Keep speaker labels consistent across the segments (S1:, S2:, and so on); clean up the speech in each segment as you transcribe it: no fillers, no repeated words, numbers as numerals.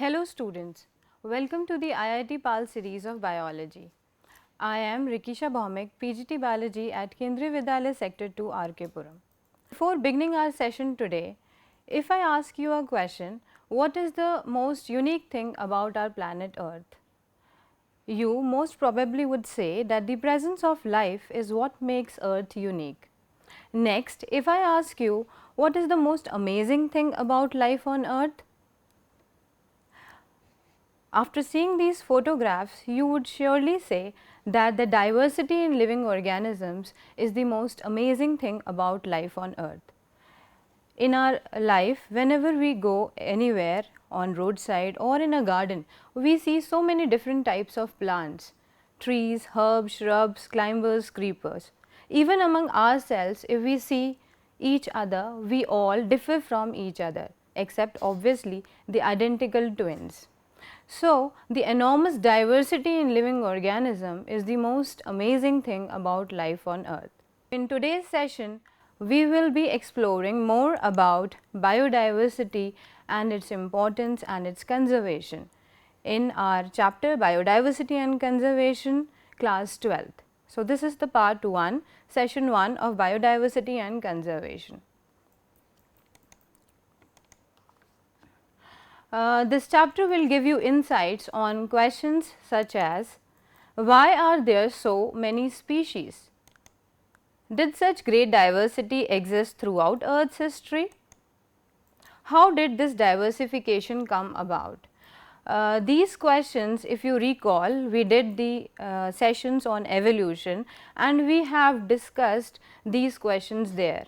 S1: Hello students, welcome to the IIT PAL series of biology. I am Rikisha Bhaumik, PGT Biology at Kendriya Vidyalaya Sector 2, RK Puram. Before beginning our session today, if I ask you a question, what is the most unique thing about our planet Earth? You most probably would say that the presence of life is what makes Earth unique. Next, if I ask you, what is the most amazing thing about life on Earth? After seeing these photographs, you would surely say that the diversity in living organisms is the most amazing thing about life on Earth. In our life, whenever we go anywhere on roadside or in a garden, we see so many different types of plants, trees, herbs, shrubs, climbers, creepers. Even among ourselves, if we see each other, we all differ from each other, except obviously the identical twins. So, the enormous diversity in living organism is the most amazing thing about life on Earth. In today's session, we will be exploring more about biodiversity and its importance and its conservation in our chapter Biodiversity and Conservation, class 12th. So, this is the part 1, session 1 of Biodiversity and Conservation. This chapter will give you insights on questions such as, why are there so many species? Did such great diversity exist throughout Earth's history? How did this diversification come about? These questions, if you recall, we did the sessions on evolution and we have discussed these questions there.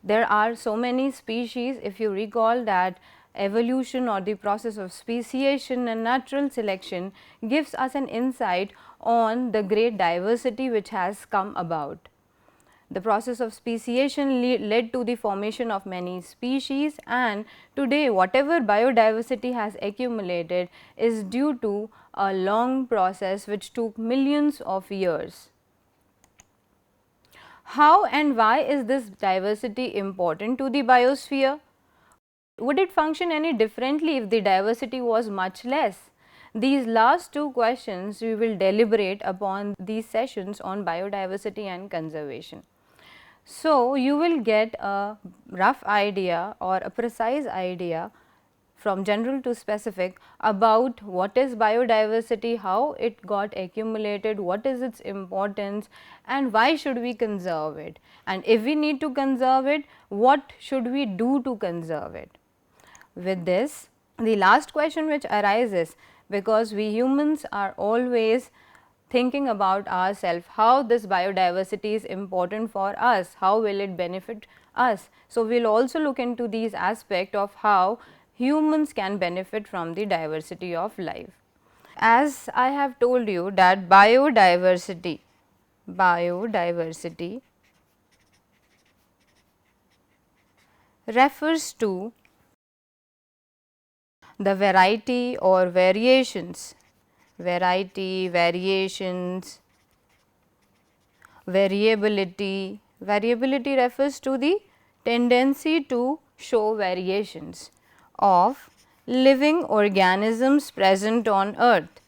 S1: There are so many species, if you recall that evolution or the process of speciation and natural selection gives us an insight on the great diversity which has come about. The process of speciation led to the formation of many species, and today whatever biodiversity has accumulated is due to a long process which took millions of years. How and why is this diversity important to the biosphere? Would it function any differently if the diversity was much less? These last two questions we will deliberate upon these sessions on biodiversity and conservation. So, you will get a rough idea or a precise idea from general to specific about what is biodiversity, how it got accumulated, what is its importance and why should we conserve it, and if we need to conserve it, what should we do to conserve it. With this, the last question which arises, because we humans are always thinking about ourselves, how this biodiversity is important for us, how will it benefit us. So, we will also look into these aspects of how humans can benefit from the diversity of life. As I have told you that biodiversity refers to the variety or variations, variability. Variability refers to the tendency to show variations of living organisms present on Earth.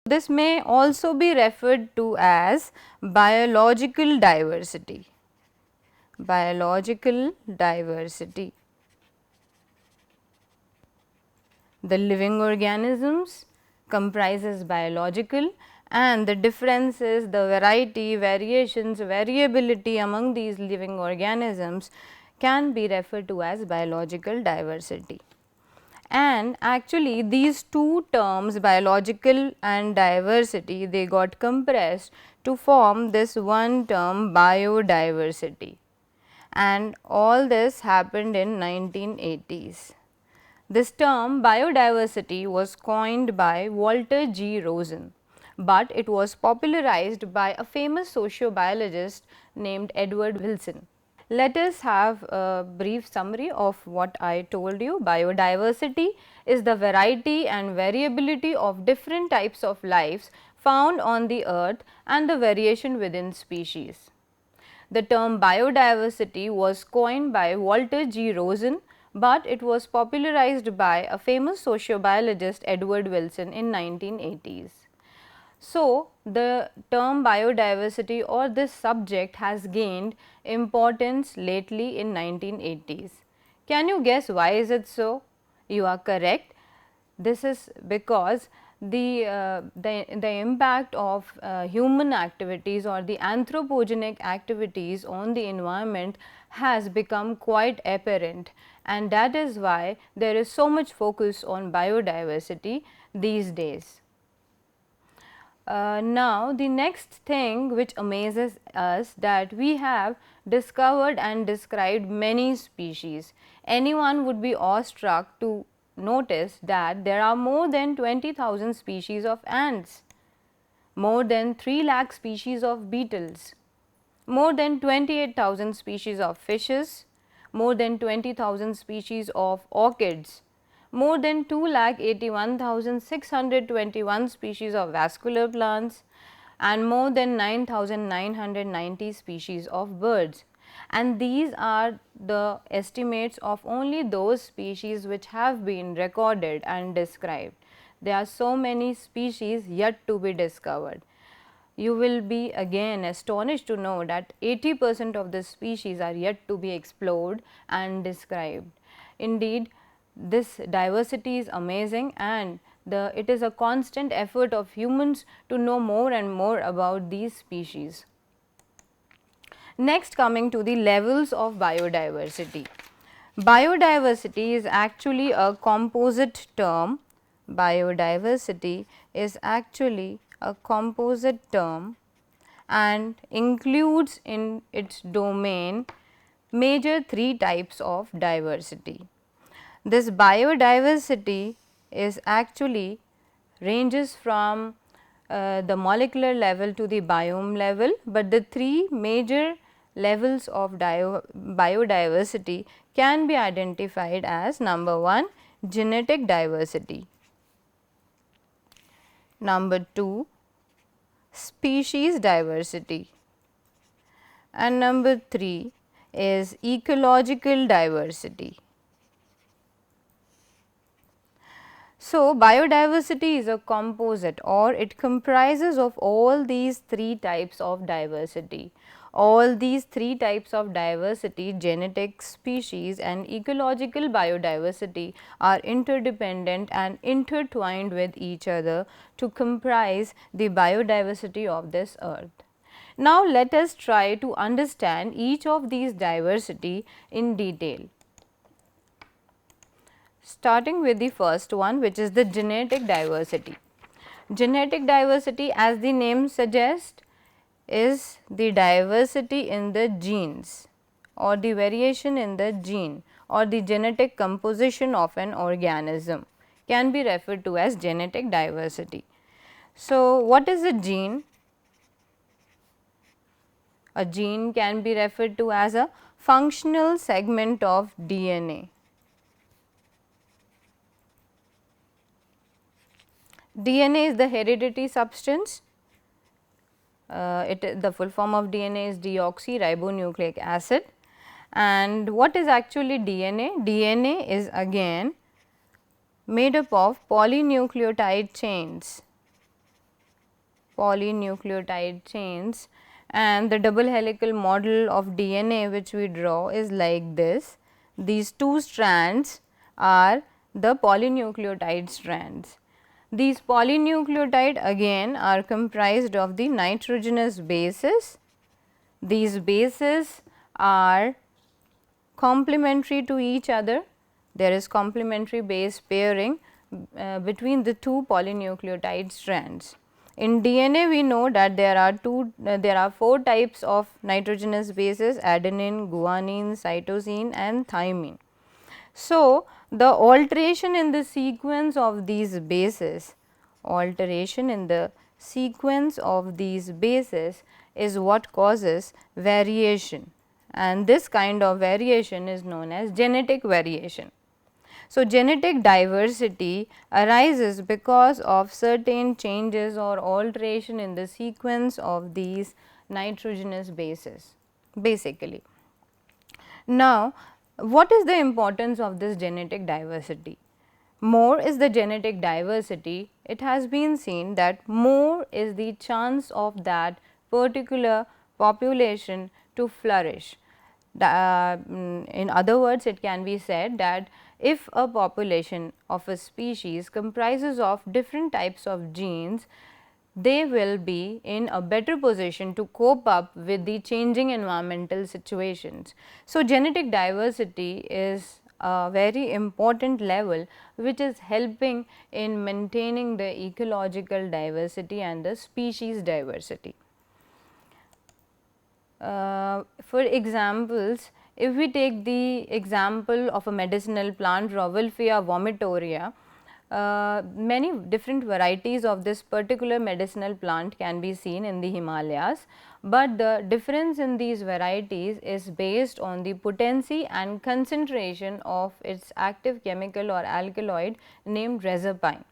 S1: This may also be referred to as biological diversity. Biological diversity. The living organisms comprises biological, and the differences, the variety, variations, variability among these living organisms can be referred to as biological diversity. And actually these two terms, biological and diversity, they got compressed to form this one term, biodiversity, and all this happened in 1980s. This term biodiversity was coined by Walter G. Rosen, but it was popularized by a famous sociobiologist named Edward Wilson. Let us have a brief summary of what I told you. Biodiversity is the variety and variability of different types of lives found on the earth and the variation within species. The term biodiversity was coined by Walter G. Rosen, but it was popularized by a famous sociobiologist Edward Wilson in 1980s. So, the term biodiversity or this subject has gained importance lately in 1980s. Can you guess why is it so? You are correct. This is because the impact of human activities or the anthropogenic activities on the environment has become quite apparent, and that is why there is so much focus on biodiversity these days. Now, the next thing which amazes us that we have discovered and described many species. Anyone would be awestruck to notice that there are more than 20,000 species of ants, more than 3 lakh species of beetles, more than 28,000 species of fishes, more than 20,000 species of orchids, more than 2,81,621 species of vascular plants, and more than 9,990 species of birds. And these are the estimates of only those species which have been recorded and described. There are so many species yet to be discovered. You will be again astonished to know that 80% of the species are yet to be explored and described. Indeed, this diversity is amazing, and it is a constant effort of humans to know more and more about these species. Next, coming to the levels of biodiversity. Biodiversity is actually a composite term. Biodiversity is actually a composite term and includes in its domain major 3 types of diversity. This biodiversity is actually ranges from the molecular level to the biome level, but the 3 major levels of biodiversity can be identified as number 1, genetic diversity, number 2, species diversity, and number 3 is ecological diversity. So, biodiversity is a composite, or it comprises of all these 3 types of diversity. All these 3 types of diversity, genetic, species and ecological biodiversity, are interdependent and intertwined with each other to comprise the biodiversity of this earth. Now, let us try to understand each of these diversity in detail. Starting with the first one, which is the genetic diversity. Genetic diversity, as the name suggests, is the diversity in the genes or the variation in the gene or the genetic composition of an organism can be referred to as genetic diversity. So, what is a gene? A gene can be referred to as a functional segment of DNA. DNA is the hereditary substance. The full form of DNA is deoxyribonucleic acid. And what is actually DNA? DNA is again made up of polynucleotide chains. Polynucleotide chains, and the double helical model of DNA which we draw is like this. These 2 strands are the polynucleotide strands. These polynucleotide again are comprised of the nitrogenous bases. These bases are complementary to each other. There is complementary base pairing between the 2 polynucleotide strands. In DNA, we know that there are 4 types of nitrogenous bases: adenine, guanine, cytosine and thymine. So, the alteration in the sequence of these bases, is what causes variation, and this kind of variation is known as genetic variation. So, genetic diversity arises because of certain changes or alteration in the sequence of these nitrogenous bases basically. Now, What is the importance of this genetic diversity? More is the genetic diversity, it has been seen that more is the chance of that particular population to flourish. In other words, it can be said that if a population of a species comprises of different types of genes, they will be in a better position to cope up with the changing environmental situations. So, genetic diversity is a very important level which is helping in maintaining the ecological diversity and the species diversity. For examples, if we take the example of a medicinal plant Rauwolfia vomitoria, many different varieties of this particular medicinal plant can be seen in the Himalayas, but the difference in these varieties is based on the potency and concentration of its active chemical or alkaloid named rezapine.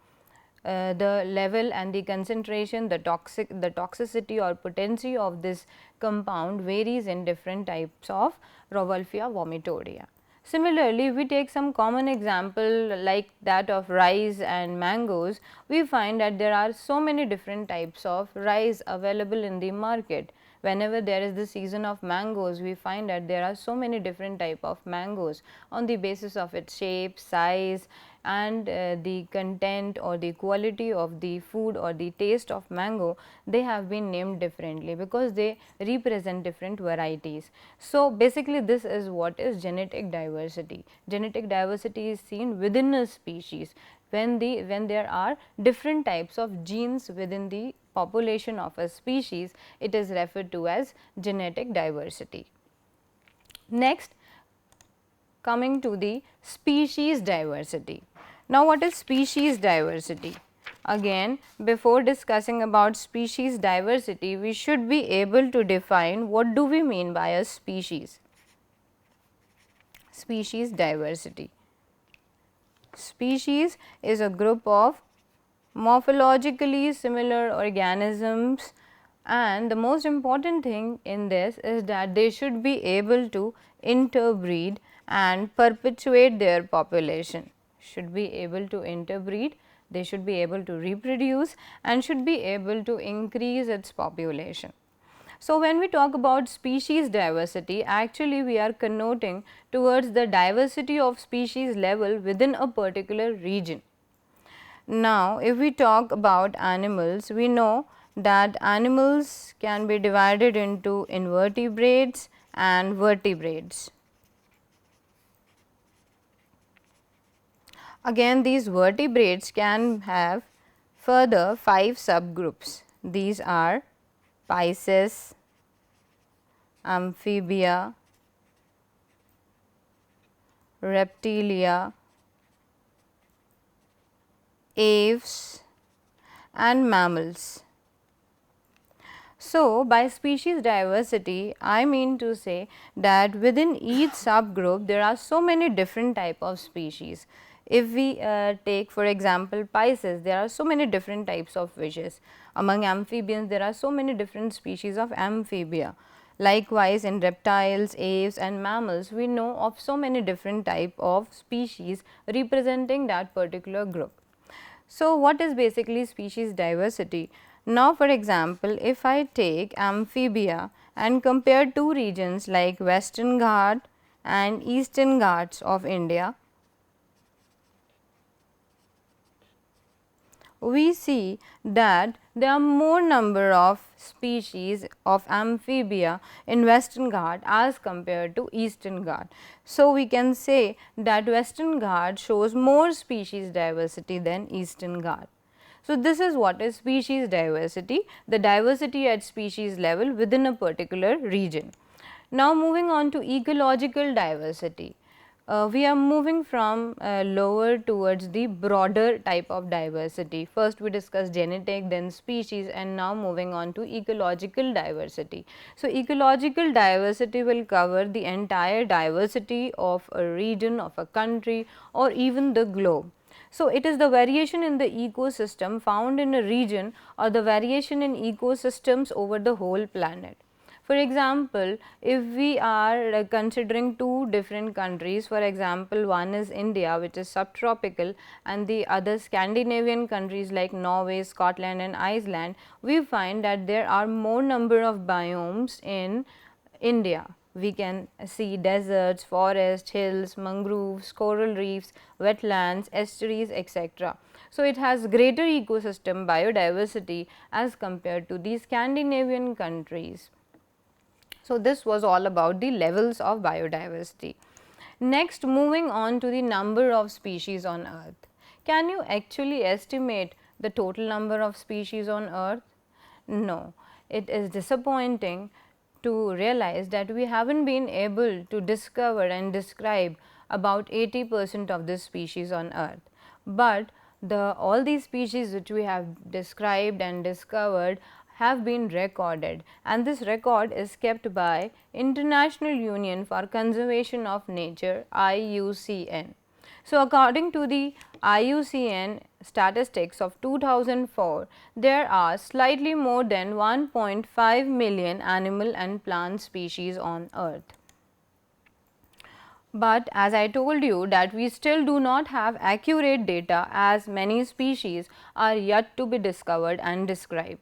S1: The level and the concentration, the toxicity or potency of this compound varies in different types of Rauwolfia vomitoria. Similarly, if we take some common example like that of rice and mangoes, we find that there are so many different types of rice available in the market. Whenever there is the season of mangoes, we find that there are so many different type of mangoes on the basis of its shape, size, and the content or the quality of the food or the taste of mango, they have been named differently because they represent different varieties. So, basically this is what is genetic diversity. Genetic diversity is seen within a species when there are different types of genes within the population of a species, it is referred to as genetic diversity. Next, coming to the species diversity. Now, what is species diversity? Again, before discussing about species diversity, we should be able to define what do we mean by a species. Species diversity. Species is a group of morphologically similar organisms, and the most important thing in this is that they should be able to interbreed and perpetuate their population. Should be able to interbreed, they should be able to reproduce and should be able to increase its population. So, when we talk about species diversity, actually we are connoting towards the diversity of species level within a particular region. Now, if we talk about animals, we know that animals can be divided into invertebrates and vertebrates. Again, these vertebrates can have further 5 subgroups. These are Pisces, Amphibia, Reptilia, Aves and mammals. So, by species diversity, I mean to say that within each subgroup there are so many different type of species. If we take for example Pisces, there are so many different types of fishes. Among amphibians, there are so many different species of amphibia. Likewise, in reptiles, aves and mammals, we know of so many different type of species representing that particular group. So, what is basically species diversity? Now, for example, if I take amphibia and compare two regions like Western Ghat and Eastern Ghats of India, we see that there are more number of species of amphibia in Western Ghat as compared to Eastern Ghat. So, we can say that Western Ghat shows more species diversity than Eastern Ghat. So, this is what is species diversity, the diversity at species level within a particular region. Now, moving on to ecological diversity. We are moving from lower towards the broader type of diversity. First we discussed genetic, then species, and now moving on to ecological diversity. So, ecological diversity will cover the entire diversity of a region, of a country or even the globe. So, it is the variation in the ecosystem found in a region or the variation in ecosystems over the whole planet. For example, if we are considering two different countries, for example, one is India, which is subtropical, and the other Scandinavian countries like Norway, Scotland and Iceland, we find that there are more number of biomes in India. We can see deserts, forests, hills, mangroves, coral reefs, wetlands, estuaries, etc. So, it has greater ecosystem biodiversity as compared to the Scandinavian countries. So, this was all about the levels of biodiversity. Next, moving on to the number of species on earth. Can you actually estimate the total number of species on earth? No, it is disappointing to realize that we haven't been able to discover and describe about 80% of the species on earth. But all these species which we have described and discovered have been recorded, and this record is kept by International Union for Conservation of Nature, IUCN. So, according to the IUCN statistics of 2004, there are slightly more than 1.5 million animal and plant species on earth. But as I told you that we still do not have accurate data, as many species are yet to be discovered and described.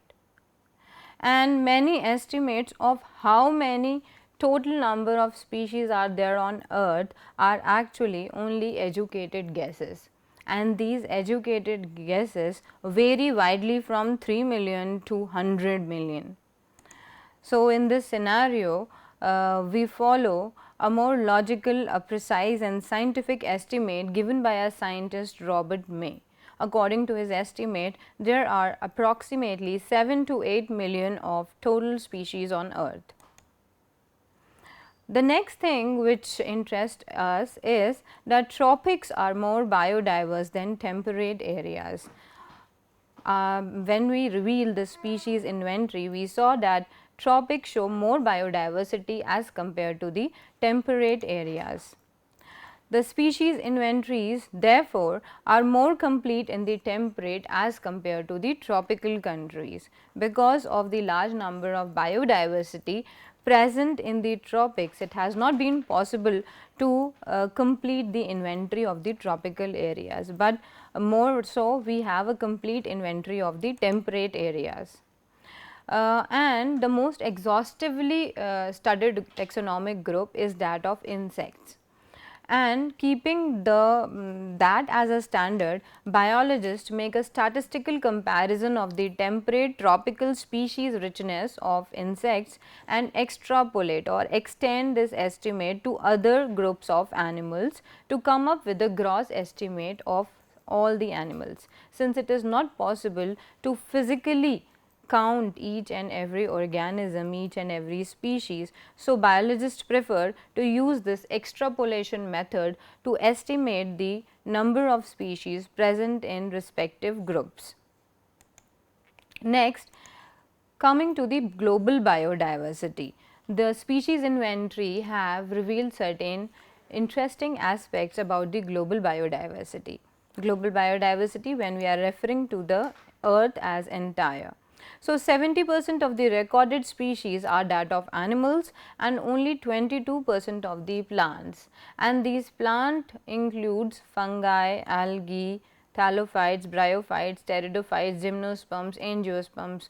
S1: And many estimates of how many total number of species are there on earth are actually only educated guesses, and these educated guesses vary widely from 3 million to 100 million. So, in this scenario, we follow a more logical, precise and scientific estimate given by a scientist, Robert May. According to his estimate, there are approximately 7 to 8 million of total species on earth. The next thing which interests us is that tropics are more biodiverse than temperate areas. When we reveal the species inventory, we saw that tropics show more biodiversity as compared to the temperate areas. The species inventories therefore are more complete in the temperate as compared to the tropical countries. Because of the large number of biodiversity present in the tropics, it has not been possible to complete the inventory of the tropical areas, but more so we have a complete inventory of the temperate areas. And the most exhaustively studied taxonomic group is that of insects. And keeping that as a standard, biologists make a statistical comparison of the temperate tropical species richness of insects and extrapolate or extend this estimate to other groups of animals to come up with a gross estimate of all the animals. Since it is not possible to physically count each and every organism, each and every species. So, biologists prefer to use this extrapolation method to estimate the number of species present in respective groups. Next, coming to the global biodiversity, the species inventory have revealed certain interesting aspects about the global biodiversity. Global biodiversity when we are referring to the earth as entire. So, 70% of the recorded species are that of animals and only 22% of the plants, and these plant includes fungi, algae, thallophytes, bryophytes, pteridophytes, gymnosperms, angiosperms,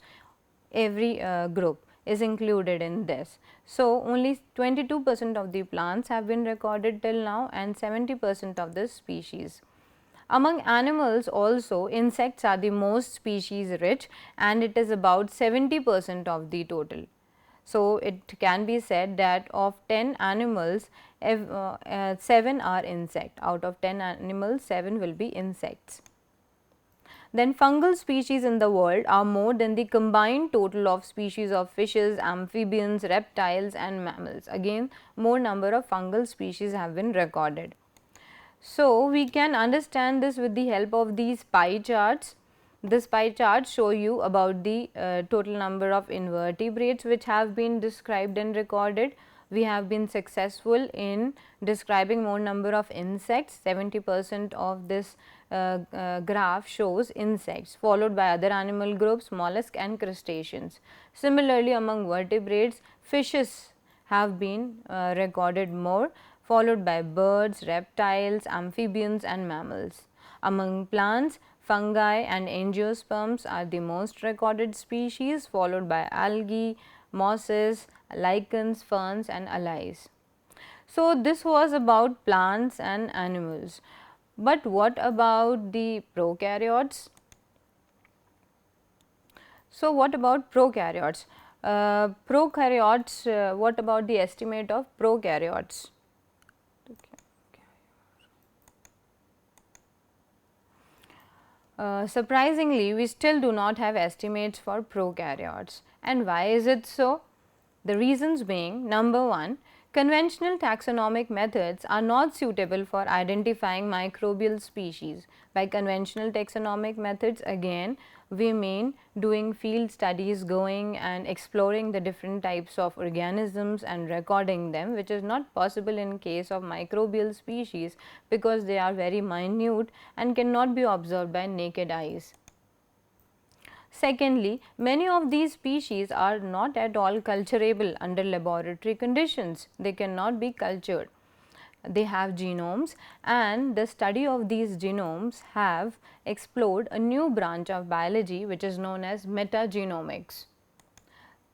S1: every group is included in this. So, only 22% of the plants have been recorded till now and 70% of the species. Among animals also, insects are the most species rich and it is about 70% of the total. So, it can be said that of 10 animals, 7 are insect. Out of 10 animals, 7 will be insects. Then fungal species in the world are more than the combined total of species of fishes, amphibians, reptiles and mammals. Again, more number of fungal species have been recorded. So, we can understand this with the help of these pie charts. This pie chart show you about the total number of invertebrates which have been described and recorded. We have been successful in describing more number of insects. 70% of this graph shows insects, followed by other animal groups, mollusks and crustaceans. Similarly, among vertebrates, Fishes have been recorded more, followed by birds, reptiles, amphibians and mammals. Among plants, fungi and angiosperms are the most recorded species, followed by algae, mosses, lichens, ferns and allies. So, this was about plants and animals. But what about the prokaryotes? So, what about prokaryotes? What about the estimate of prokaryotes? Surprisingly, we still do not have estimates for prokaryotes. And why is it so? The reasons being, number one, conventional taxonomic methods are not suitable for identifying microbial species. By conventional taxonomic methods, again, we mean doing field studies, going and exploring the different types of organisms and recording them, which is not possible in case of microbial species because they are very minute and cannot be observed by naked eyes. Secondly, many of these species are not at all culturable under laboratory conditions. They cannot be cultured. They have genomes, and the study of these genomes have explored a new branch of biology which is known as metagenomics.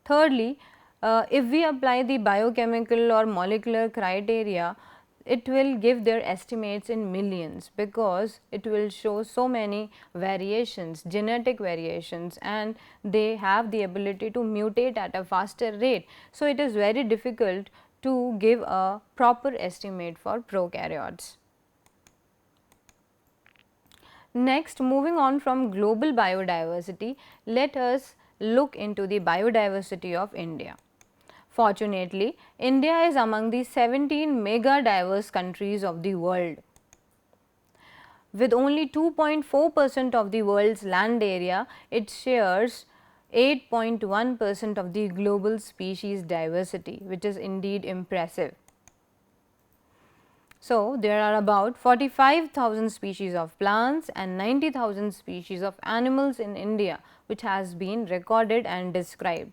S1: Thirdly, if we apply the biochemical or molecular criteria, it will give their estimates in millions because it will show so many variations, genetic variations, and they have the ability to mutate at a faster rate. So, it is very difficult to give a proper estimate for prokaryotes. Next, moving on from global biodiversity, let us look into the biodiversity of India. Fortunately, India is among the 17 mega diverse countries of the world. With only 2.4% of the world's land area, it shares 8.1% of the global species diversity, which is indeed impressive. So, there are about 45,000 species of plants and 90,000 species of animals in India, which has been recorded and described.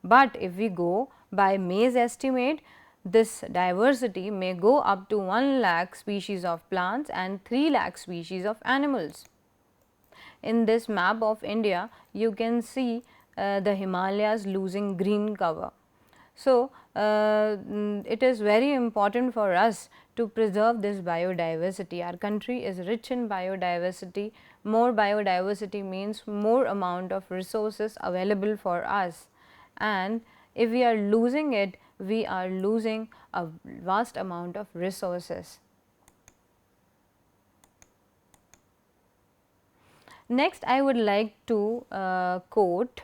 S1: But if we go by May's estimate, this diversity may go up to 1 lakh species of plants and 3 lakh species of animals. In this map of India, you can see the Himalayas losing green cover. So, it is very important for us to preserve this biodiversity. Our country is rich in biodiversity. More biodiversity means more amount of resources available for us, and if we are losing it, we are losing a vast amount of resources. Next, I would like to quote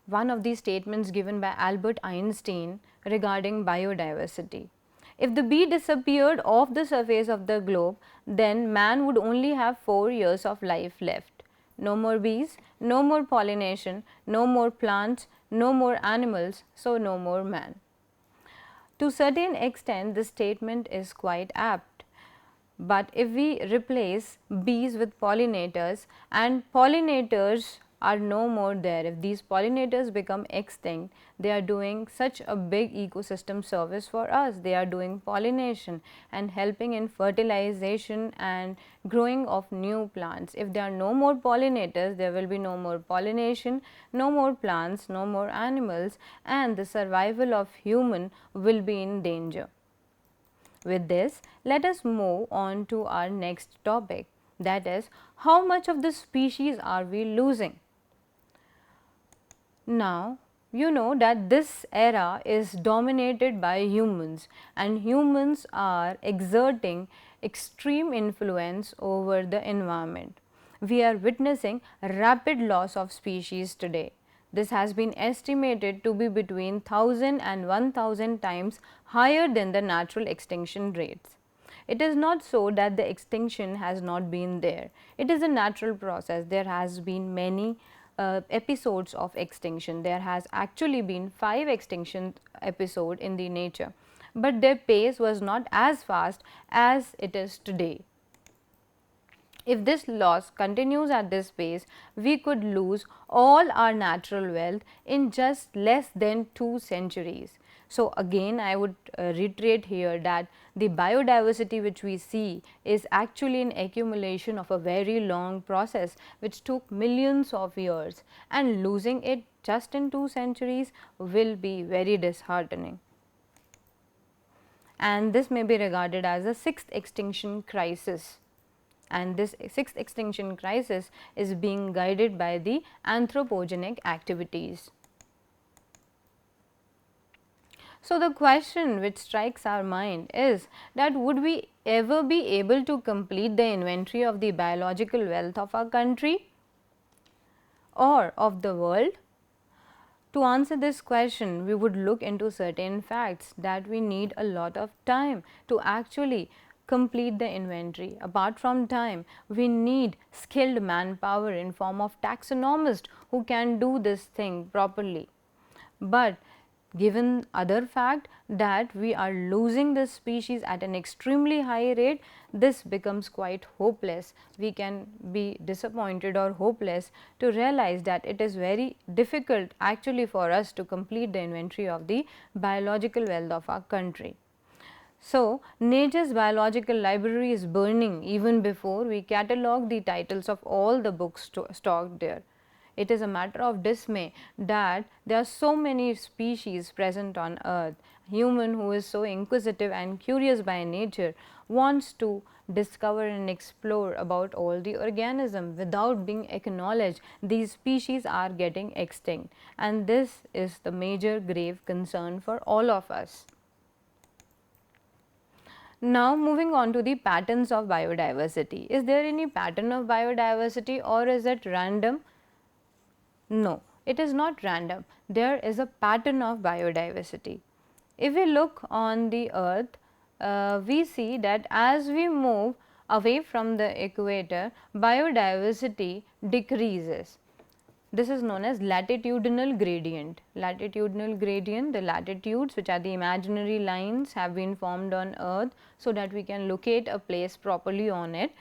S1: one of these statements given by Albert Einstein regarding biodiversity. If the bee disappeared off the surface of the globe, then man would only have 4 years of life left. No more bees, no more pollination, no more plants, no more animals, so no more man. To a certain extent, this statement is quite apt. But if we replace bees with pollinators and pollinators are no more there, if these pollinators become extinct, they are doing such a big ecosystem service for us. They are doing pollination and helping in fertilization and growing of new plants. If there are no more pollinators, there will be no more pollination, no more plants, no more animals, and the survival of human will be in danger. With this, let us move on to our next topic, that is, how much of the species are we losing? Now, you know that this era is dominated by humans, and humans are exerting extreme influence over the environment. We are witnessing rapid loss of species today. This has been estimated to be between 1000 and 1000 times higher than the natural extinction rates. It is not so that the extinction has not been there. It is a natural process. There has been many episodes of extinction. There has actually been 5 extinction episodes in the nature, but their pace was not as fast as it is today. If this loss continues at this pace, we could lose all our natural wealth in just less than 2 centuries. So, again I would reiterate here that the biodiversity which we see is actually an accumulation of a very long process which took millions of years, and losing it just in 2 centuries will be very disheartening. And this may be regarded as a sixth extinction crisis, and this sixth extinction crisis is being guided by the anthropogenic activities. So, the question which strikes our mind is that would we ever be able to complete the inventory of the biological wealth of our country or of the world? To answer this question, we would look into certain facts that we need a lot of time to actually complete the inventory. Apart from time, we need skilled manpower in form of taxonomists who can do this thing properly. But given other fact that we are losing this species at an extremely high rate, this becomes quite hopeless. We can be disappointed or hopeless to realize that it is very difficult actually for us to complete the inventory of the biological wealth of our country. So, nature's biological library is burning even before we catalogue the titles of all the books stocked there. It is a matter of dismay that there are so many species present on earth. Human, who is so inquisitive and curious by nature, wants to discover and explore about all the organism. Without being acknowledged, these species are getting extinct, and this is the major grave concern for all of us. Now, moving on to the patterns of biodiversity. Is there any pattern of biodiversity, or is it random? No, it is not random. There is a pattern of biodiversity. If we look on the earth, we see that as we move away from the equator, biodiversity decreases. This is known as latitudinal gradient. Latitudinal gradient, the latitudes, which are the imaginary lines, have been formed on earth so that we can locate a place properly on it.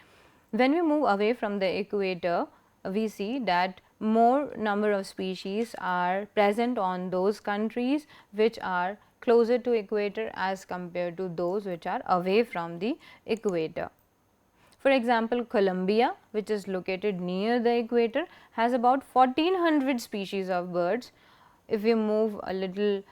S1: When we move away from the equator, we see that more number of species are present on those countries which are closer to equator as compared to those which are away from the equator. For example, Colombia, which is located near the equator, has about 1400 species of birds. If we move a little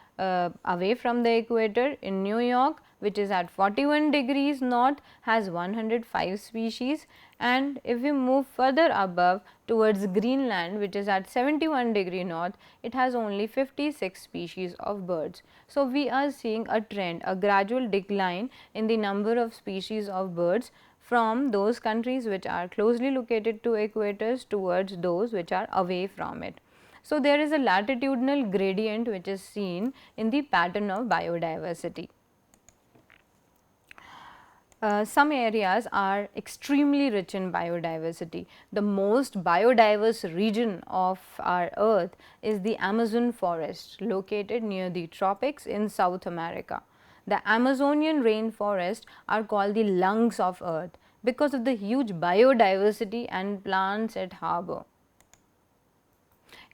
S1: away from the equator, in New York, which is at 41 degrees north, has 105 species, and if we move further above towards Greenland, which is at 71 degree north, it has only 56 species of birds. So, we are seeing a trend, a gradual decline in the number of species of birds from those countries which are closely located to equators towards those which are away from it. So, there is a latitudinal gradient which is seen in the pattern of biodiversity. Some areas are extremely rich in biodiversity. The most biodiverse region of our earth is the Amazon forest, located near the tropics in South America. The Amazonian rainforests are called the lungs of earth because of the huge biodiversity and plants it harbor.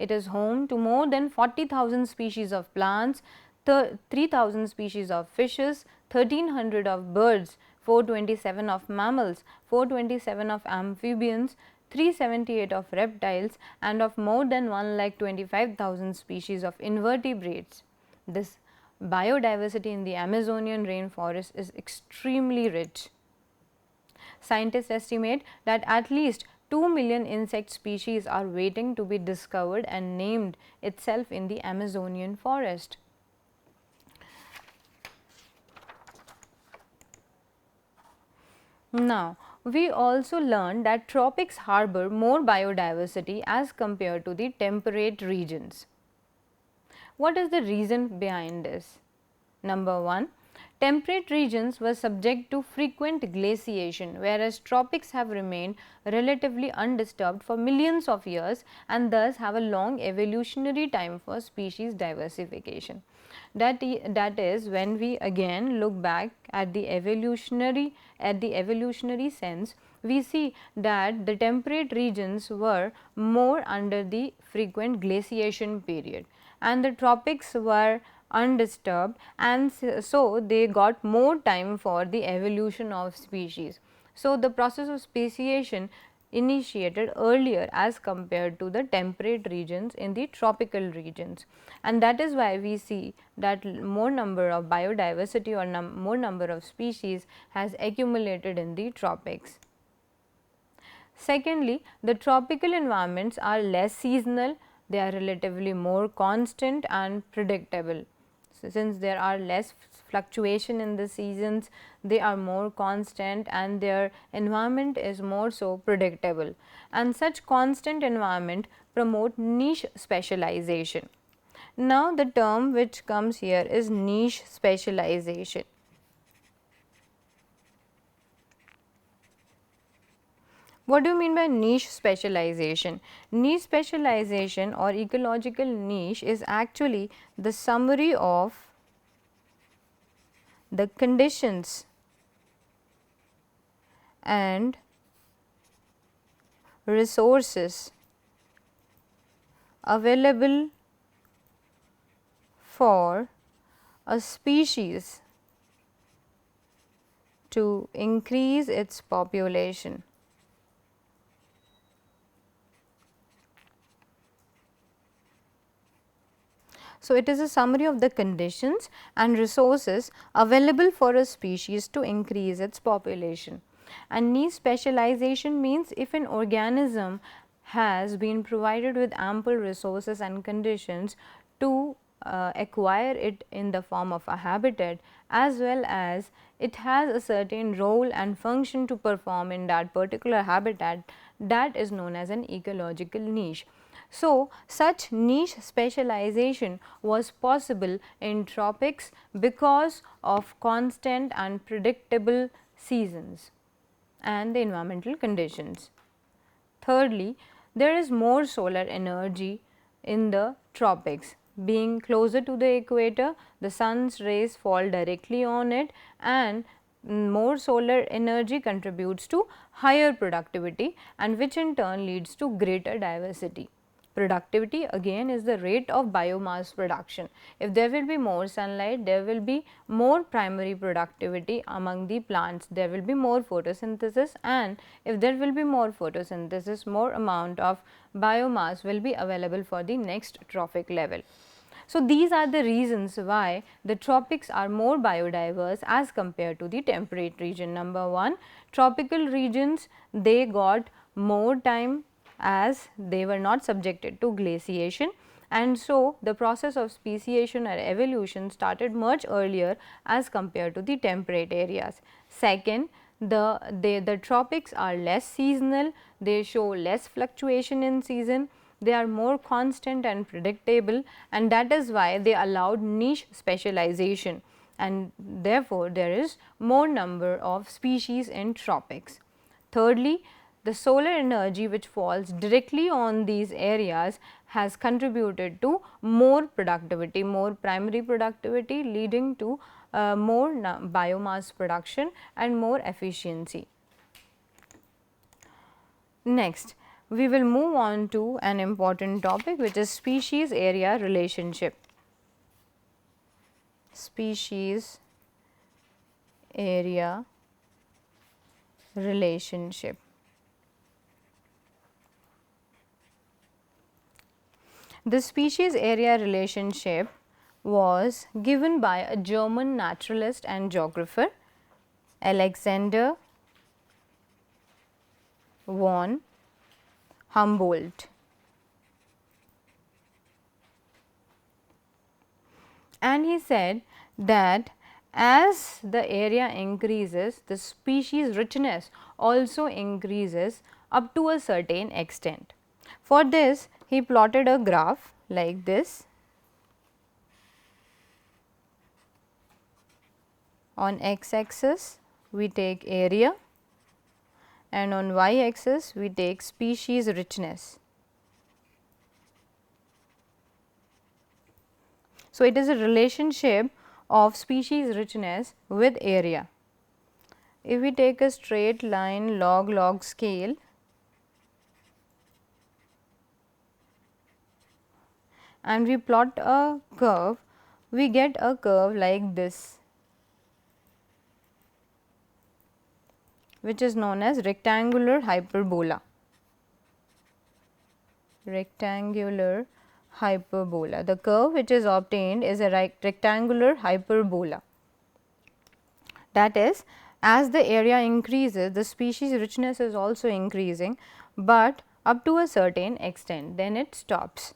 S1: It is home to more than 40,000 species of plants, 3,000 species of fishes, 1,300 of birds, 427 of mammals, 427 of amphibians, 378 of reptiles, and of more than 1,25,000 species of invertebrates. This biodiversity in the Amazonian rainforest is extremely rich. Scientists estimate that at least 2 million insect species are waiting to be discovered and named itself in the Amazonian forest. Now, we also learned that tropics harbor more biodiversity as compared to the temperate regions. What is the reason behind this? Number 1, temperate regions were subject to frequent glaciation, whereas tropics have remained relatively undisturbed for millions of years and thus have a long evolutionary time for species diversification. That is, when we again look back at the evolutionary sense, we see that the temperate regions were more under the frequent glaciation period and the tropics were undisturbed, and so they got more time for the evolution of species. So, the process of speciation initiated earlier as compared to the temperate regions in the tropical regions, and that is why we see that more number of biodiversity or more number of species has accumulated in the tropics. Secondly, the tropical environments are less seasonal, they are relatively more constant and predictable. So, since there are less fluctuation in the seasons, they are more constant and their environment is more so predictable, and such constant environment promote niche specialization. Now, the term which comes here is niche specialization. What do you mean by niche specialization? Niche specialization or ecological niche is actually the summary of the conditions and resources available for a species to increase its population. So, it is a summary of the conditions and resources available for a species to increase its population. And niche specialization means if an organism has been provided with ample resources and conditions to acquire it in the form of a habitat, as well as it has a certain role and function to perform in that particular habitat, that is known as an ecological niche. So, such niche specialization was possible in tropics because of constant and predictable seasons and the environmental conditions. Thirdly, there is more solar energy in the tropics. Being closer to the equator, the sun's rays fall directly on it, and more solar energy contributes to higher productivity, and which in turn leads to greater diversity. Productivity again is the rate of biomass production. If there will be more sunlight, there will be more primary productivity among the plants, there will be more photosynthesis, and if there will be more photosynthesis, more amount of biomass will be available for the next trophic level. So, these are the reasons why the tropics are more biodiverse as compared to the temperate region. Number 1, tropical regions, they got more time as they were not subjected to glaciation, and so the process of speciation or evolution started much earlier as compared to the temperate areas. Second, the tropics are less seasonal, they show less fluctuation in season, they are more constant and predictable, and that is why they allowed niche specialization, and therefore, there is more number of species in tropics. Thirdly, the solar energy which falls directly on these areas has contributed to more productivity, more primary productivity, leading to more biomass production and more efficiency. Next, we will move on to an important topic, which is species area relationship. Species area relationship. The species area relationship was given by a German naturalist and geographer, Alexander von Humboldt. And he said that as the area increases, the species richness also increases up to a certain extent. For this, he plotted a graph like this. On x axis, we take area, and on y axis, we take species richness. So, it is a relationship of species richness with area. if we take a straight line log scale, and we plot a curve, we get a curve like this, which is known as rectangular hyperbola. Rectangular hyperbola. The curve which is obtained is a rectangular hyperbola. That is, as the area increases, the species richness is also increasing, but up to a certain extent, then it stops.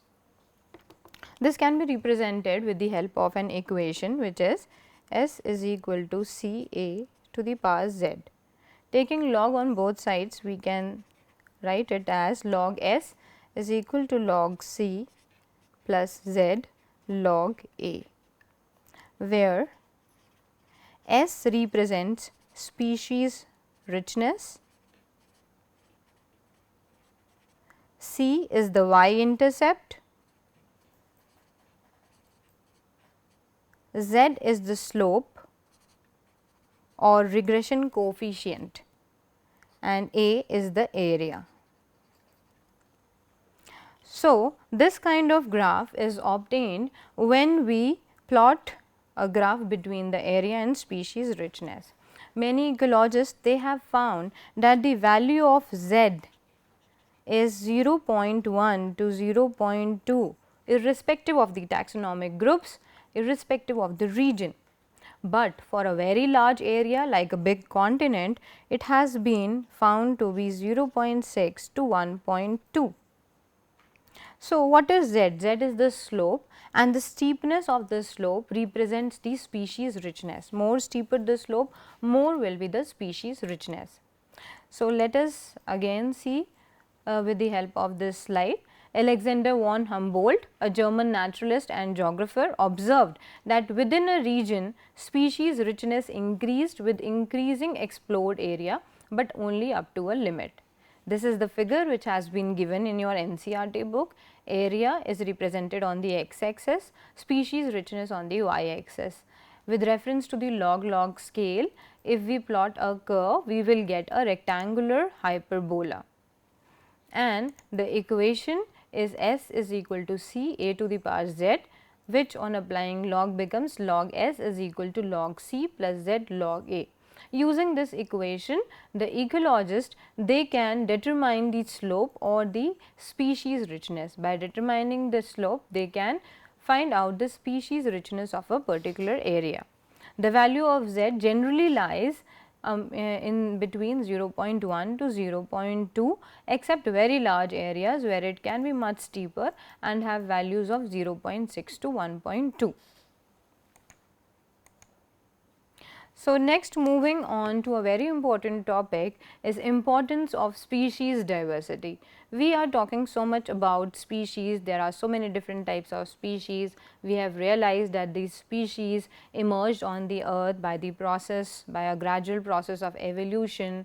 S1: This can be represented with the help of an equation, which is S is equal to C A to the power Z. Taking log on both sides, we can write it as log S is equal to log C plus Z log A, where S represents species richness, C is the y-intercept, Z is the slope or regression coefficient, and A is the area. So, this kind of graph is obtained when we plot a graph between the area and species richness. Many ecologists, they have found that the value of Z is 0.1 to 0.2 irrespective of the taxonomic groups, irrespective of the region. But for a very large area like a big continent, it has been found to be 0.6 to 1.2. So, what is Z? Z is the slope, and the steepness of the slope represents the species richness. More steeper the slope, more will be the species richness. So, let us again see with the help of this slide. Alexander von Humboldt, a German naturalist and geographer, observed that within a region, species richness increased with increasing explored area, but only up to a limit. This is the figure which has been given in your NCERT book. Area is represented on the x axis, species richness on the y axis. With reference to the log scale, if we plot a curve, we will get a rectangular hyperbola, and the equation is S is equal to C A to the power Z, which on applying log becomes log S is equal to log C plus Z log A. Using this equation, the ecologist, they can determine the slope or the species richness. By determining the slope, they can find out the species richness of a particular area. The value of Z generally lies in between 0.1 to 0.2, except very large areas where it can be much steeper and have values of 0.6 to 1.2. So, next moving on to a very important topic is importance of species diversity. We are talking so much about species, there are so many different types of species. We have realized that these species emerged on the earth by a gradual process of evolution.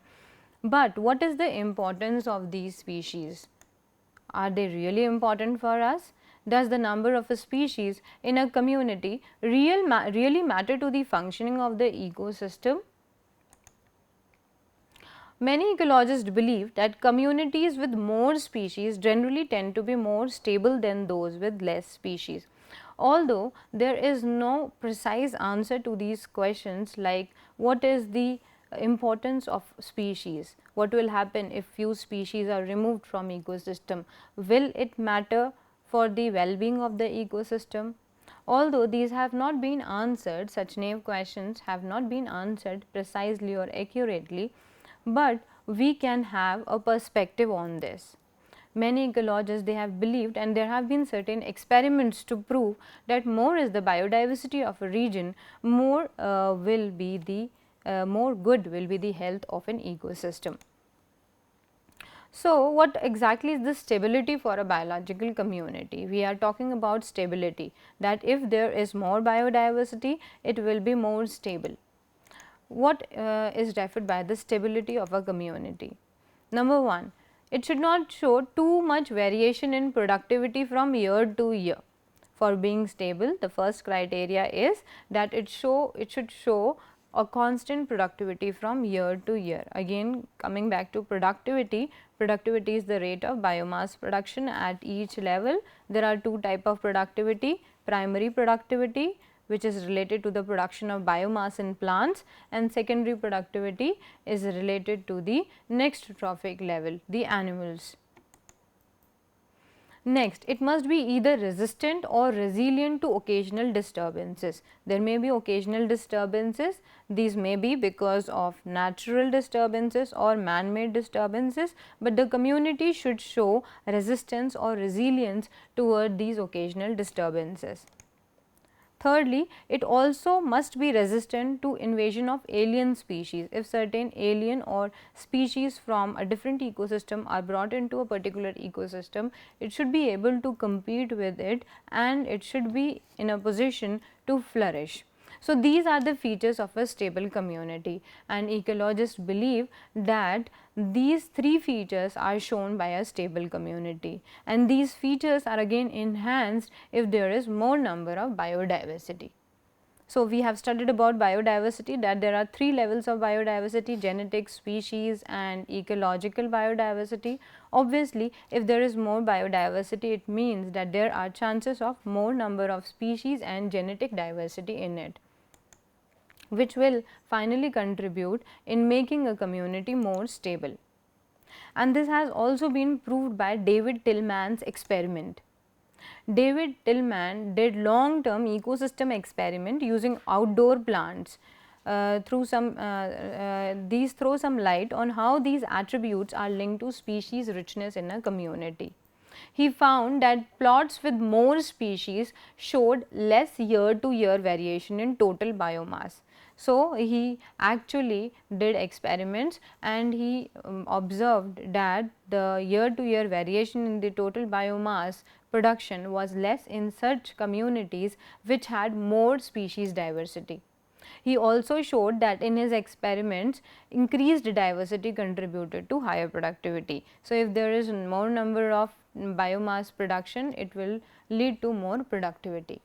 S1: But what is the importance of these species? Are they really important for us? Does the number of a species in a community really matter to the functioning of the ecosystem? Many ecologists believe that communities with more species generally tend to be more stable than those with less species. Although there is no precise answer to these questions, like what is the importance of species, what will happen if few species are removed from ecosystem, will it matter for the well-being of the ecosystem? Although these have not been answered, such naive questions have not been answered precisely or accurately, but we can have a perspective on this. Many ecologists, they have believed, and there have been certain experiments to prove that more is the biodiversity of a region, more more good will be the health of an ecosystem. So, what exactly is the stability for a biological community? We are talking about stability, that if there is more biodiversity, it will be more stable. What is referred by the stability of a community? Number 1, it should not show too much variation in productivity from year to year. For being stable, the first criteria is that it should show or constant productivity from year to year. Again, coming back to productivity, productivity is the rate of biomass production at each level. There are two types of productivity: primary productivity, which is related to the production of biomass in plants, and secondary productivity is related to the next trophic level, the animals. Next, it must be either resistant or resilient to occasional disturbances. There may be occasional disturbances. These may be because of natural disturbances or man-made disturbances, but the community should show resistance or resilience toward these occasional disturbances. Thirdly, it also must be resistant to invasion of alien species. If certain alien or species from a different ecosystem are brought into a particular ecosystem, it should be able to compete with it and it should be in a position to flourish. So, these are the features of a stable community, and ecologists believe that these three features are shown by a stable community, and these features are again enhanced if there is more number of biodiversity. So, we have studied about biodiversity, that there are three levels of biodiversity: genetic, species and ecological biodiversity. Obviously, if there is more biodiversity, it means that there are chances of more number of species and genetic diversity in it, which will finally contribute in making a community more stable. And this has also been proved by David Tillman's experiment. David Tillman did long term ecosystem experiment using outdoor plants. These throw some light on how these attributes are linked to species richness in a community. He found that plots with more species showed less year to year variation in total biomass. So, he actually did experiments and he observed that the year to year variation in the total biomass production was less in such communities which had more species diversity. He also showed that in his experiments, increased diversity contributed to higher productivity. So, if there is more number of biomass production, it will lead to more productivity.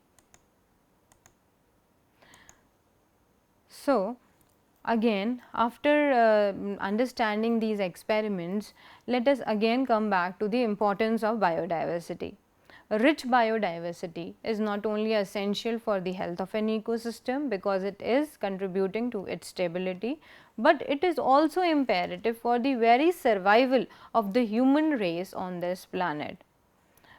S1: So, again, after understanding these experiments, let us again come back to the importance of biodiversity. Rich biodiversity is not only essential for the health of an ecosystem because it is contributing to its stability, but it is also imperative for the very survival of the human race on this planet.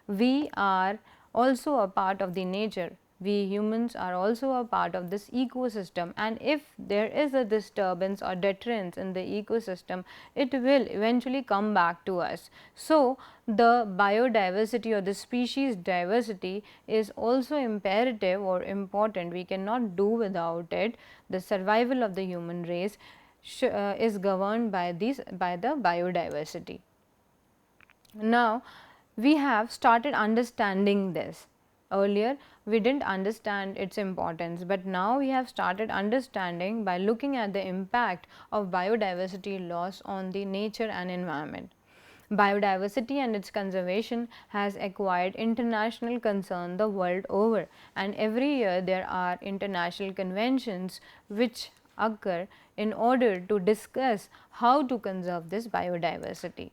S1: We are also a part of the nature. We humans are also a part of this ecosystem, and if there is a disturbance or deterrence in the ecosystem, it will eventually come back to us. So, the biodiversity or the species diversity is also imperative or important. We cannot do without it. The survival of the human race is governed by the biodiversity. Now, we have started understanding this. Earlier, we did not understand its importance, but now we have started understanding by looking at the impact of biodiversity loss on the nature and environment. Biodiversity and its conservation has acquired international concern the world over, and every year there are international conventions which occur in order to discuss how to conserve this biodiversity.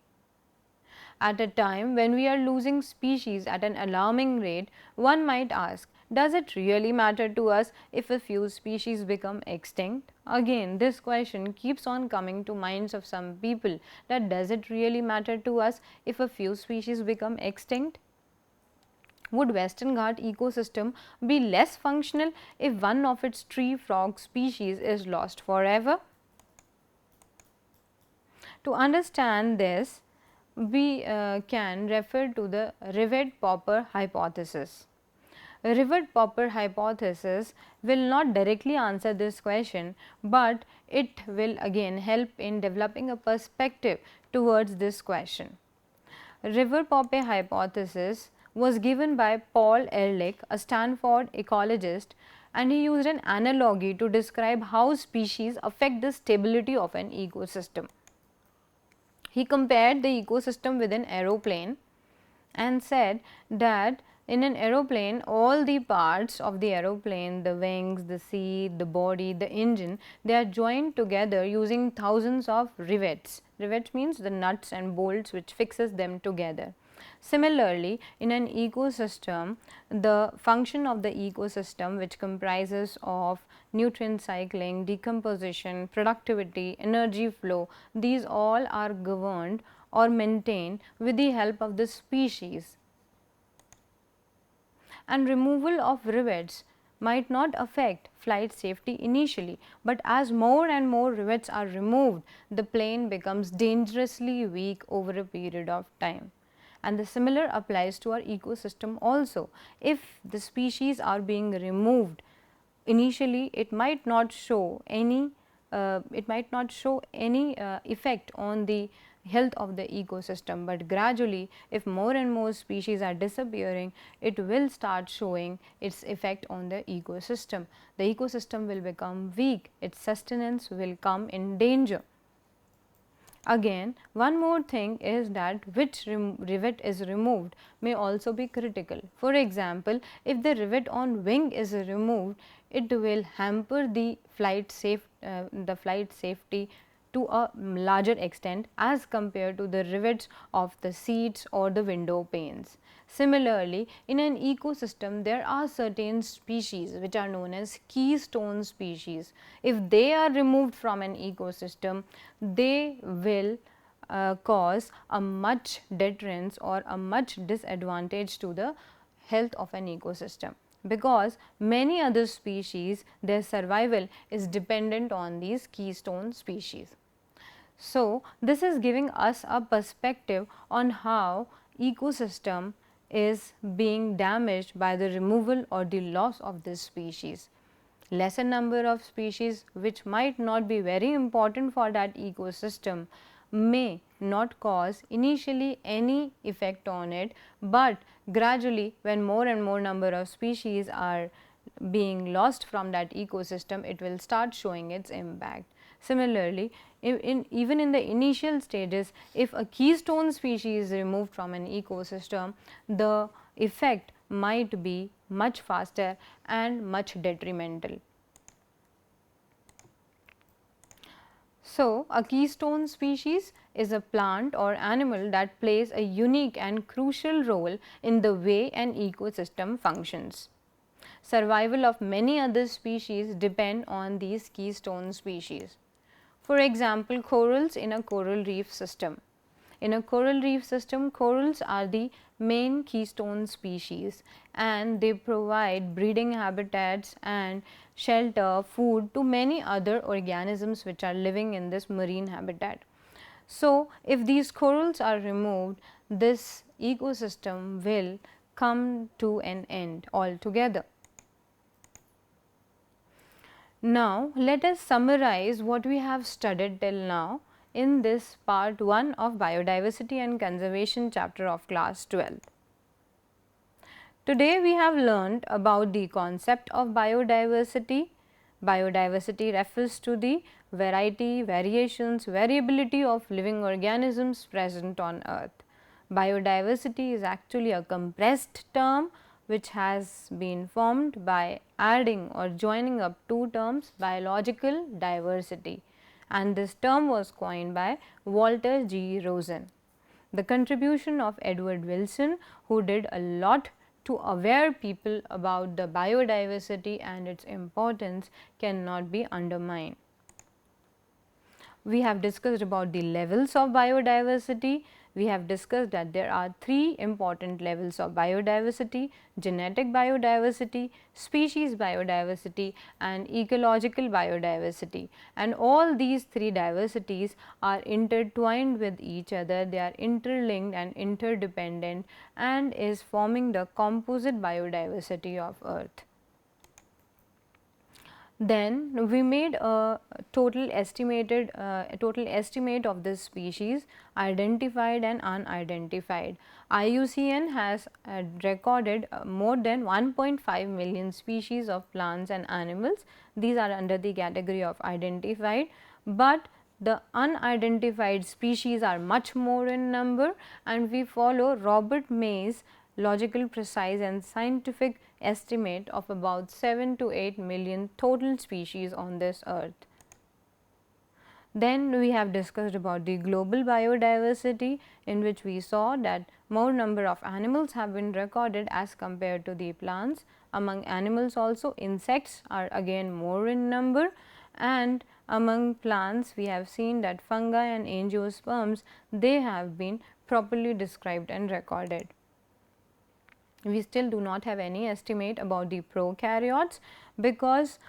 S1: At a time when we are losing species at an alarming rate, one might ask, does it really matter to us if a few species become extinct? Again, this question keeps on coming to minds of some people, that does it really matter to us if a few species become extinct? Would Western Ghat ecosystem be less functional if one of its tree frog species is lost forever? To understand this, we can refer to the Rivet-Popper hypothesis. Rivet-Popper hypothesis will not directly answer this question, but it will again help in developing a perspective towards this question. Rivet-Popper hypothesis was given by Paul Ehrlich, a Stanford ecologist, and he used an analogy to describe how species affect the stability of an ecosystem. He compared the ecosystem with an aeroplane and said that In an aeroplane, all the parts of the aeroplane, the wings, the seat, the body, the engine, they are joined together using thousands of rivets. Rivets means the nuts and bolts which fixes them together. Similarly, in an ecosystem, the function of the ecosystem, which comprises of nutrient cycling, decomposition, productivity, energy flow, these all are governed or maintained with the help of the species. And removal of rivets might not affect flight safety initially, but as more and more rivets are removed, the plane becomes dangerously weak over a period of time. And the similar applies to our ecosystem also. If the species are being removed initially, it might not show any effect on the health of the ecosystem, but gradually if more and more species are disappearing, it will start showing its effect on the ecosystem. The ecosystem will become weak, its sustenance will come in danger. Again, one more thing is that which rivet is removed may also be critical. For example, if the rivet on wing is removed, it will hamper the flight safety to a larger extent as compared to the rivets of the seats or the window panes. Similarly, in an ecosystem, there are certain species which are known as keystone species. If they are removed from an ecosystem, they will cause a much deterrence or a much disadvantage to the health of an ecosystem, because many other species, their survival is dependent on these keystone species. So, this is giving us a perspective on how ecosystem is being damaged by the removal or the loss of this species. Lesser number of species which might not be very important for that ecosystem may not cause initially any effect on it, but gradually when more and more number of species are being lost from that ecosystem, it will start showing its impact. Similarly, even in the initial stages, if a keystone species is removed from an ecosystem, the effect might be much faster and much detrimental. So, a keystone species is a plant or animal that plays a unique and crucial role in the way an ecosystem functions. Survival of many other species depend on these keystone species. For example, corals in a coral reef system. In a coral reef system, corals are the main keystone species and they provide breeding habitats and shelter, food to many other organisms which are living in this marine habitat. So, if these corals are removed, this ecosystem will come to an end altogether. Now, let us summarize what we have studied till now in this part 1 of Biodiversity and Conservation chapter of class 12th. Today, we have learned about the concept of biodiversity. Biodiversity refers to the variety, variations, variability of living organisms present on earth. Biodiversity is actually a compressed term which has been formed by adding or joining up two terms, biological diversity, and this term was coined by Walter G. Rosen. The contribution of Edward Wilson, who did a lot to aware people about the biodiversity and its importance, cannot be undermined. We have discussed about the levels of biodiversity. We have discussed that there are three important levels of biodiversity: genetic biodiversity, species biodiversity and ecological biodiversity. And all these three diversities are intertwined with each other, they are interlinked and interdependent and is forming the composite biodiversity of earth. Then we made a total estimate of this species, identified and unidentified. IUCN has recorded more than 1.5 million species of plants and animals. These are under the category of identified, but the unidentified species are much more in number, and we follow Robert May's logical, precise and scientific estimate of about 7 to 8 million total species on this earth. Then we have discussed about the global biodiversity, in which we saw that more number of animals have been recorded as compared to the plants. Among animals also, insects are again more in number, and among plants we have seen that fungi and angiosperms, they have been properly described and recorded. We still do not have any estimate about the prokaryotes, because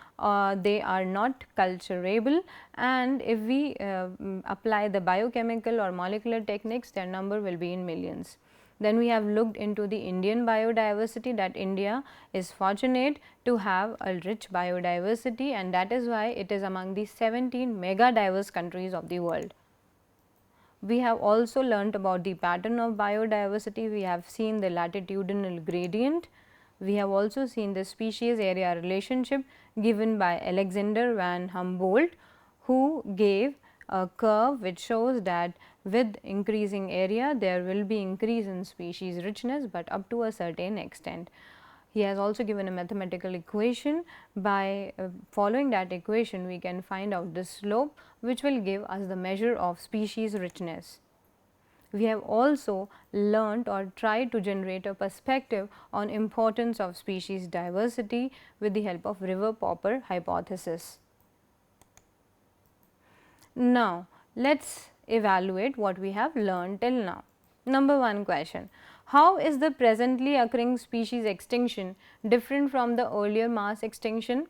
S1: they are not culturable, and if we apply the biochemical or molecular techniques, their number will be in millions. Then we have looked into the Indian biodiversity, that India is fortunate to have a rich biodiversity, and that is why it is among the 17 mega diverse countries of the world. We have also learnt about the pattern of biodiversity. We have seen the latitudinal gradient. We have also seen the species area relationship given by Alexander van Humboldt, who gave a curve which shows that with increasing area there will be increase in species richness, but up to a certain extent. He has also given a mathematical equation. By following that equation, we can find out the slope, which will give us the measure of species richness. We have also learnt or tried to generate a perspective on importance of species diversity with the help of River-Popper hypothesis. Now, let us evaluate what we have learned till now. Number 1 question: how is the presently occurring species extinction different from the earlier mass extinction?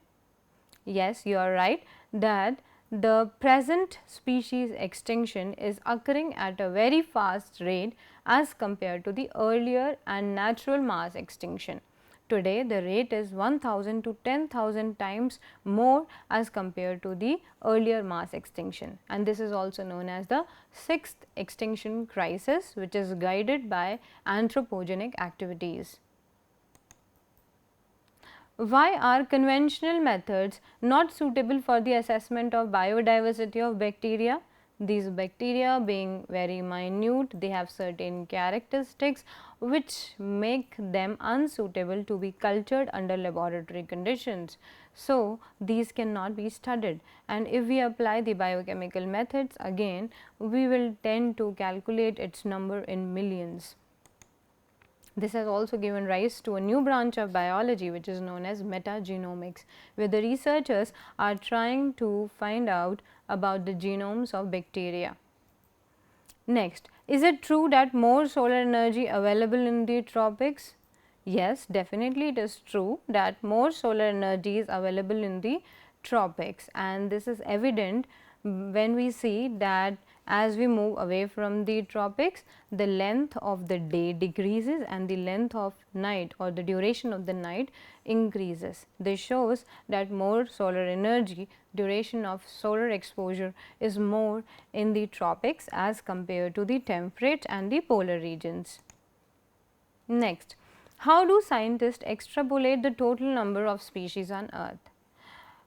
S1: Yes, you are right that the present species extinction is occurring at a very fast rate as compared to the earlier and natural mass extinction. Today, the rate is 1000 to 10,000 times more as compared to the earlier mass extinction, and this is also known as the 6th extinction crisis, which is guided by anthropogenic activities. Why are conventional methods not suitable for the assessment of biodiversity of bacteria? These bacteria being very minute, they have certain characteristics which make them unsuitable to be cultured under laboratory conditions. So, these cannot be studied, and if we apply the biochemical methods, again we will tend to calculate its number in millions. This has also given rise to a new branch of biology which is known as metagenomics, where the researchers are trying to find out about the genomes of bacteria. Next, is it true that more solar energy available in the tropics? Yes, definitely it is true that more solar energy is available in the tropics, and this is evident when we see that as we move away from the tropics, the length of the day decreases and the length of night or the duration of the night increases. This shows that more solar energy, duration of solar exposure is more in the tropics as compared to the temperate and the polar regions. Next, how do scientists extrapolate the total number of species on earth?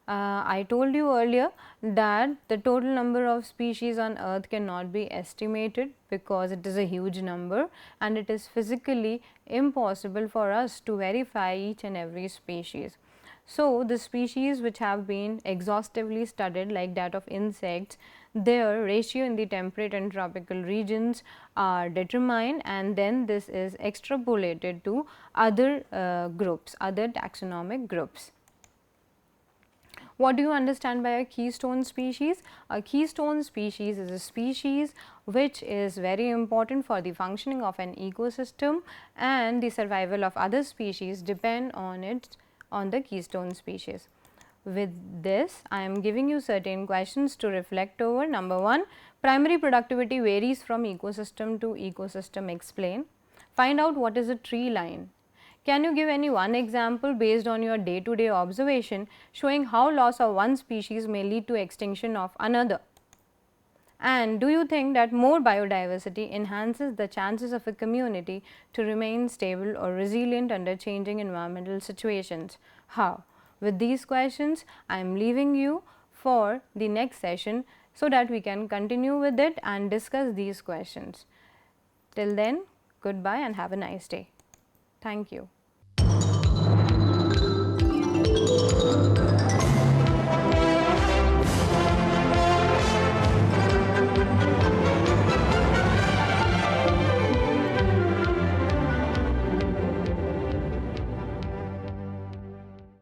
S1: I told you earlier that the total number of species on earth cannot be estimated because it is a huge number and it is physically impossible for us to verify each and every species. So, the species which have been exhaustively studied, like that of insects, their ratio in the temperate and tropical regions are determined, and then this is extrapolated to other groups, other taxonomic groups. What do you understand by a keystone species? A keystone species is a species which is very important for the functioning of an ecosystem, and the survival of other species depend on the keystone species. With this, I am giving you certain questions to reflect over. Number 1, primary productivity varies from ecosystem to ecosystem. Explain. Find out what is a tree line. Can you give any one example based on your day-to-day observation showing how loss of one species may lead to extinction of another? And do you think that more biodiversity enhances the chances of a community to remain stable or resilient under changing environmental situations? How? With these questions, I am leaving you for the next session so that we can continue with it and discuss these questions. Till then, goodbye and have a nice day. Thank you.